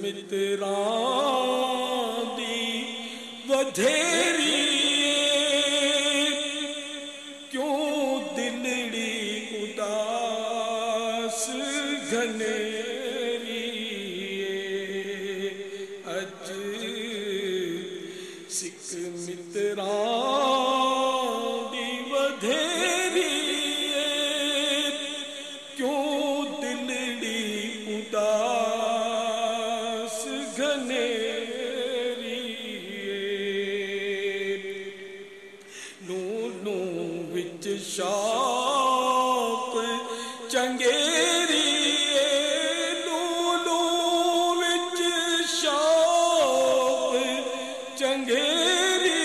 متراں دی ودھیری کیوں دلڑی اداس گھنیری اج سکھ متراں دی ودھیری کیوں دلڑی اداس گھنیری نو وچ شوق چنگیری نو وچ شوق چنگیری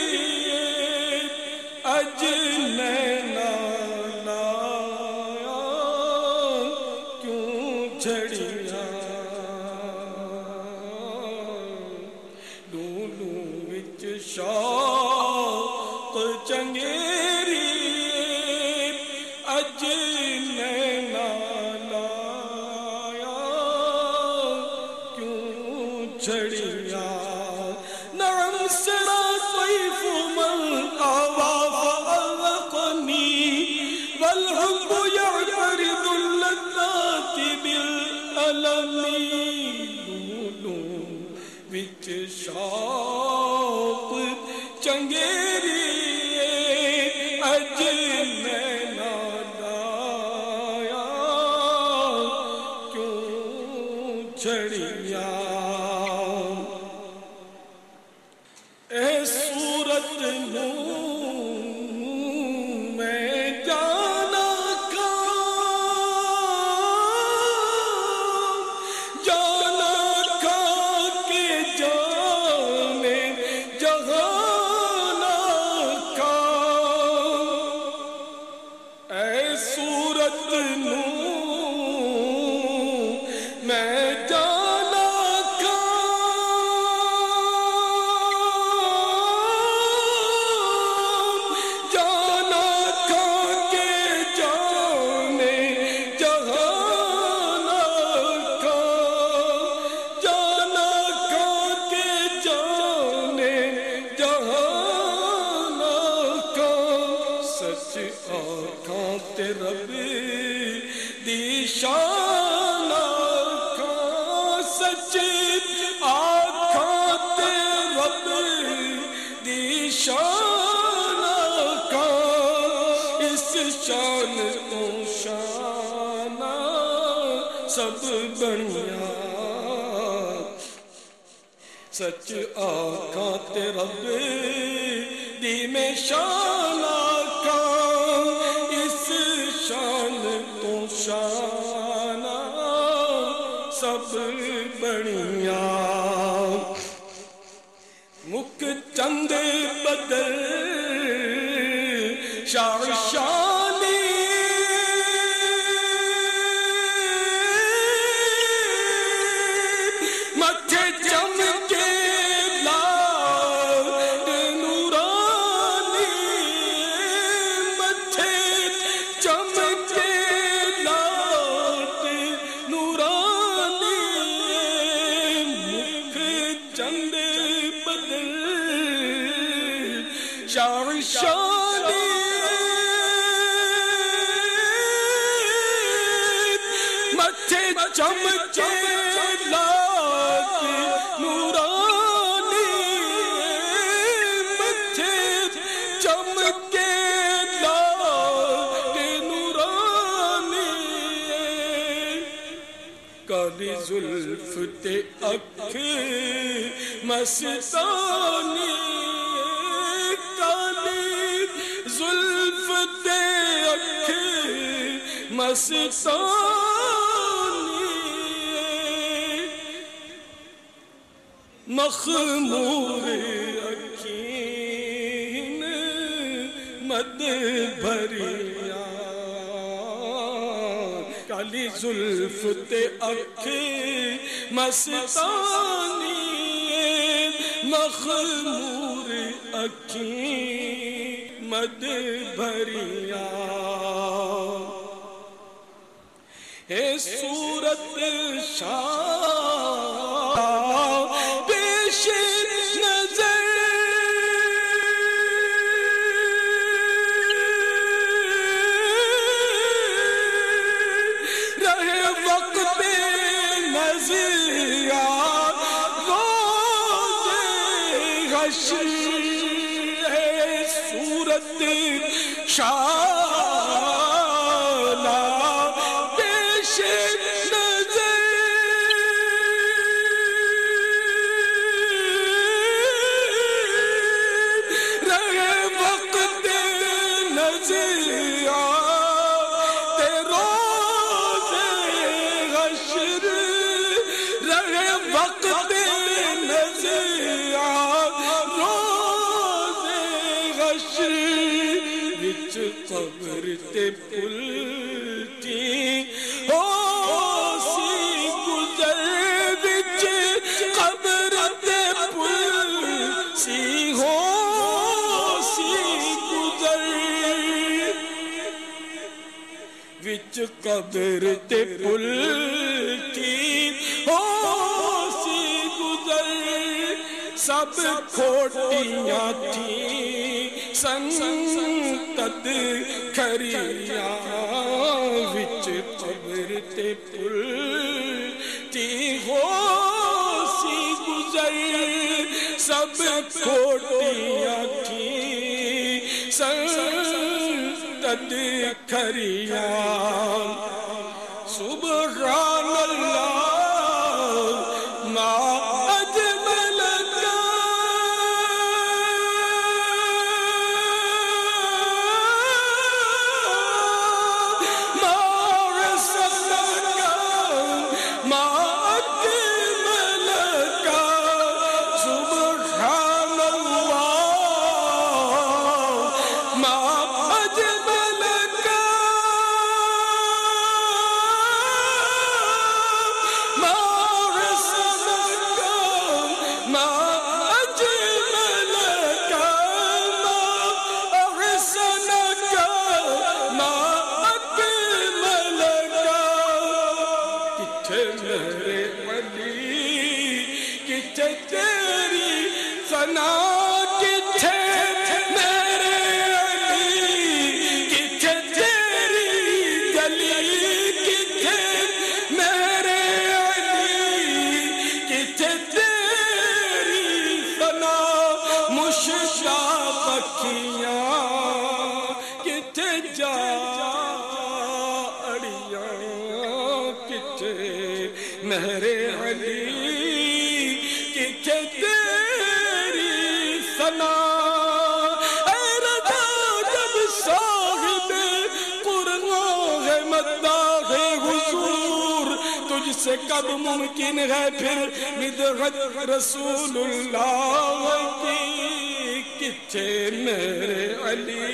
اج نینا لایا کیوں جھڑیاں نو وچ شوق چنگیری اج نینا لایا کیوں جھڑیاں نعم سرا طیف من آوا فألقنی والحب يعترض اللذات بالألم وچ شوق چنگیری اج نینا لایا کیوں جھڑیاں اے صورت نو میں جانا کے جانے جہانا کا اے صورت نو میں جانا رب دی شان آکھاں سچ آکھاں تے رب دی شان آکھاں اس شان تو شان سب بنیاں سچ آکھاں تے رب دی میں شان آکھاں شان تو شان سب بڑیاں مکھ چند بدل شانی متھے چمکے شانی متھے چمکے لاٹ نورانی متھے چمکے لاٹ نورانی کالی زلف تے اکھ مستانی زلف تے اکھ مستانی مخمور اکھین مد بھریاں کالی زلف تے اکھ مستانی مخمور اکھین مد بھریاں اے صورت شاہ حشر ہے صورت شانہ پیش نظر رہے وقت نزیات روز حشر رہے وقت نزیات روز حشر وچ قبر تے پلٹی ہو سی گزر وچ قبر تے پلٹی ہو سی گزر وچ قبر تے پلٹی ہو سی گزر سب کھوٹیاں تھیں سنتد کھریاں وچ قبر تے پلٹی ہو سی گزر سب کھوٹیاں تھیں سنتد کھریاں سبحان اللہ ما اجمل کا ما رسل کا ما اجمل کا سبحان اللہ ما اجمل کا ما رسل کا ما اجمل کا ما احسن کا ما اکمل کا کتھے میرے علی کتھے تیری ثنا کتھے میرے علی کتھے تیری گلی کتھے میرے علی کتھے تیری ثنا مشتاق اکھیاں کتھے جا اڑیاں کتھے میرے علی کتھے تیری ثنا اے رضا جب صاحب قرآن ہے مداح حضور تجھ سے کب ممکن ہے پھر مدحت رسول اللہ کی کتھے میرے علی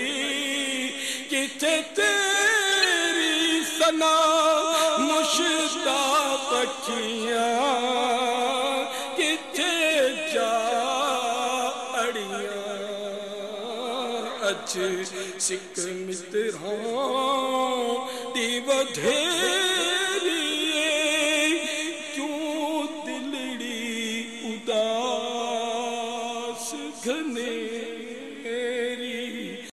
کتھے تیری ثنا مشتاق اکھیاں کتھے جا اڑیاں اج سکھ متراں دی ودھیری